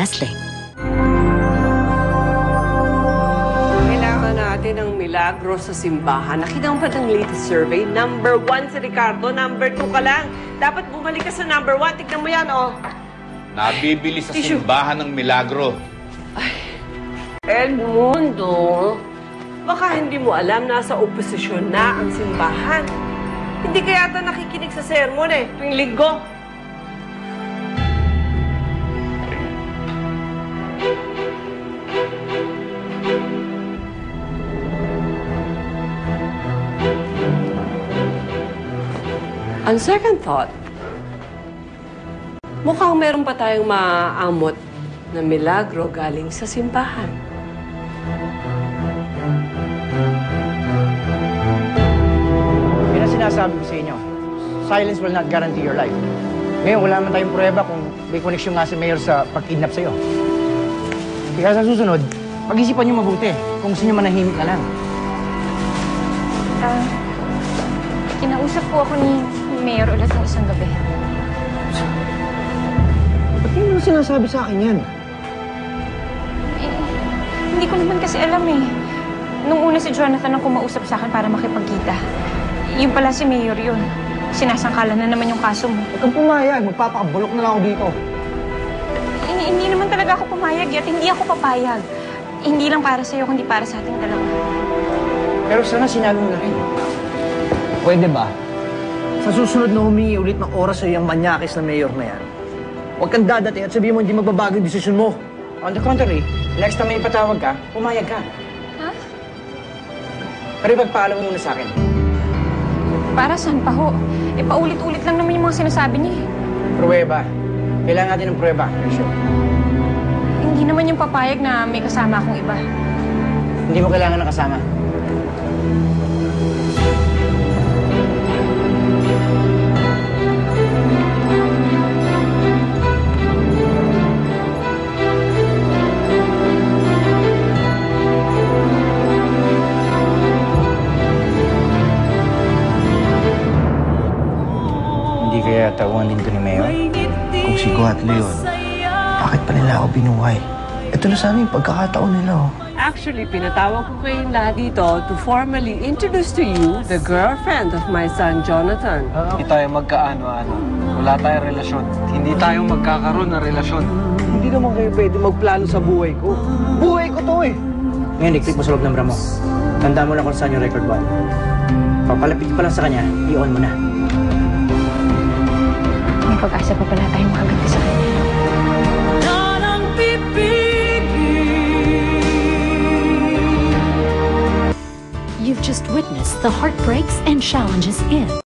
Nestle. Kailangan natin ng milagro sa simbahan. Nakita mo pa ng latest survey? Number 1 si Ricardo, number 2 ka lang. Dapat bumalik ka sa number 1. Tignan mo yan, oh. Nabibili sa simbahan ng milagro. Edmundo, baka hindi mo alam nasa oposisyon na ang simbahan. Hindi ka yata nakikinig sa sermon eh, tuwing linggo. On second thought, mukhang meron pa tayong maaamot na milagro galing sa simbahan. Yan ang sinasabi ko sa inyo. Silence will not guarantee your life. Ngayon, wala naman tayong pruweba kung may koneksyon nga si Mayor sa pag-kidnap sa'yo. Kaya sa susunod, pag-isipan niyo mabuti kung gusto niyo manahimik na lang. Kinausap po ako ni Mayor ulit ng isang gabi. Ba't hindi mo sinasabi sa akin yan? Hindi ko naman kasi alam eh. Nung una si Jonathan ang kumausap sa akin para makipagkita. Yung pala si Mayor yun. Sinasangkalan na naman yung kaso mo. Huwag kang pumayag. Magpapakabulok na lang ako dito. Hindi naman talaga ako pumayag at hindi ako papayag. Hindi lang para sa'yo, kundi para sa ating dalawa. Pero sana sinabi mo na rin. Pwede ba? Sa susunod na humingi ulit ng oras sa'yo yung manyakis na mayor na yan, huwag kang dadating at sabihin mo hindi magbabago yung desisyon mo. On the contrary, next time may ipatawag ka, pumayag ka. Ha? Pero ipagpaalam mo muna sa akin. Para saan pa ho? Eh, paulit-ulit lang naman yung mga sinasabi niya eh. Pruweba. Kailangan natin ng pruweba. Sure. Hindi naman yung papayag na may kasama akong iba. Hindi mo kailangan ng kasama. Hindi kaya tauhan din ko ni Mayor? Kung si Go at Leon, bakit pa nila ako binuhay? Ito na sana yung pagkakataon nila, oh. Actually, pinatawag ko kayong lahat dito to formally introduce to you the girlfriend of my son, Jonathan. Hindi tayo magkaano-ano. Wala tayong relasyon. Hindi tayo magkakaroon ng relasyon. Hindi naman kayo pwede magplano sa buhay ko. Buhay ko to eh! Ngayon, i-click mo sa loob ng bra mo. Tandaan mo lang kung saan yung record button. Papalapit pa lang sa kanya, i-on mo na. May pag-asa pa pala tayong makaganti sa kanya. You've just witnessed the heartbreaks and challenges in